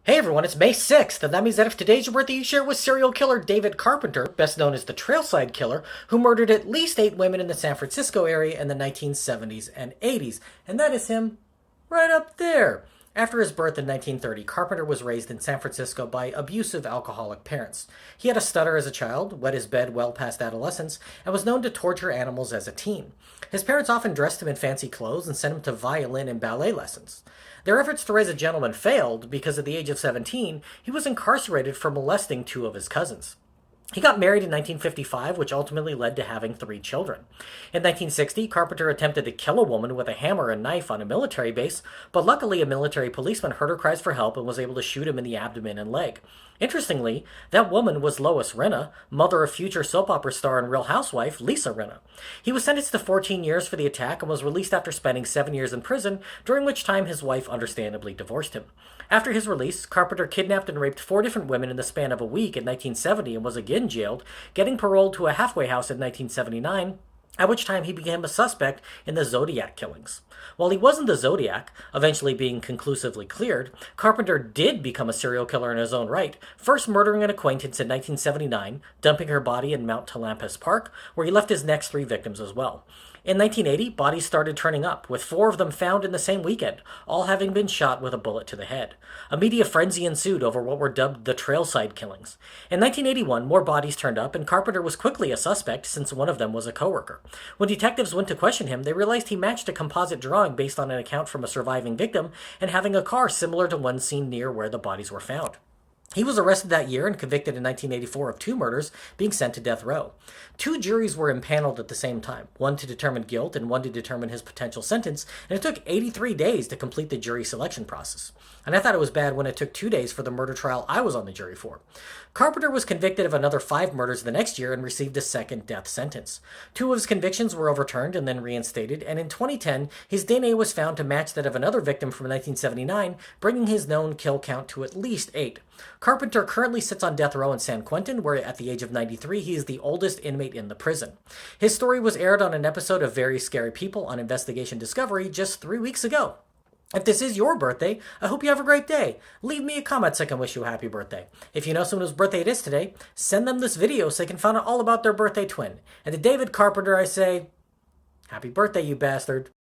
Hey everyone, it's May 6th, and that means that if today's your birthday, you share it with serial killer David Carpenter, best known as the Trailside Killer, who murdered at least 8 women in the San Francisco area in the 1970s and 80s. And that is him right up there. After his birth in 1930, Carpenter was raised in San Francisco by abusive alcoholic parents. He had a stutter as a child, wet his bed well past adolescence, and was known to torture animals as a teen. His parents often dressed him in fancy clothes and sent him to violin and ballet lessons. Their efforts to raise a gentleman failed because at the age of 17, he was incarcerated for molesting 2 of his cousins. He got married in 1955, which ultimately led to having 3 children. In 1960, Carpenter attempted to kill a woman with a hammer and knife on a military base, but luckily a military policeman heard her cries for help and was able to shoot him in the abdomen and leg. Interestingly, that woman was Lois Rinna, mother of future soap opera star and Real Housewife Lisa Rinna. He was sentenced to 14 years for the attack and was released after spending 7 years in prison, during which time his wife understandably divorced him. After his release, Carpenter kidnapped and raped 4 different women in the span of a week in 1970 and was again jailed, getting paroled to a halfway house in 1979, at which time he became a suspect in the Zodiac killings. While he wasn't the Zodiac, eventually being conclusively cleared, Carpenter did become a serial killer in his own right, first murdering an acquaintance in 1979, dumping her body in Mount Talampas Park, where he left his next 3 victims as well. In 1980, bodies started turning up, with 4 of them found in the same weekend, all having been shot with a bullet to the head. A media frenzy ensued over what were dubbed the Trailside Killings. In 1981, more bodies turned up, and Carpenter was quickly a suspect since one of them was a coworker. When detectives went to question him, they realized he matched a composite drawing based on an account from a surviving victim and having a car similar to one seen near where the bodies were found. He was arrested that year and convicted in 1984 of 2 murders, being sent to death row. 2 juries were impaneled at the same time, one to determine guilt and one to determine his potential sentence, and it took 83 days to complete the jury selection process. And I thought it was bad when it took 2 days for the murder trial I was on the jury for. Carpenter was convicted of another 5 murders the next year and received a second death sentence. 2 of his convictions were overturned and then reinstated, and in 2010, his DNA was found to match that of another victim from 1979, bringing his known kill count to at least 8. Carpenter currently sits on death row in San Quentin, where at the age of 93, he is the oldest inmate in the prison. His story was aired on an episode of Very Scary People on Investigation Discovery just 3 weeks ago. If this is your birthday, I hope you have a great day. Leave me a comment so I can wish you a happy birthday. If you know someone whose birthday it is today, send them this video so they can find out all about their birthday twin. And to David Carpenter, I say, happy birthday, you bastard.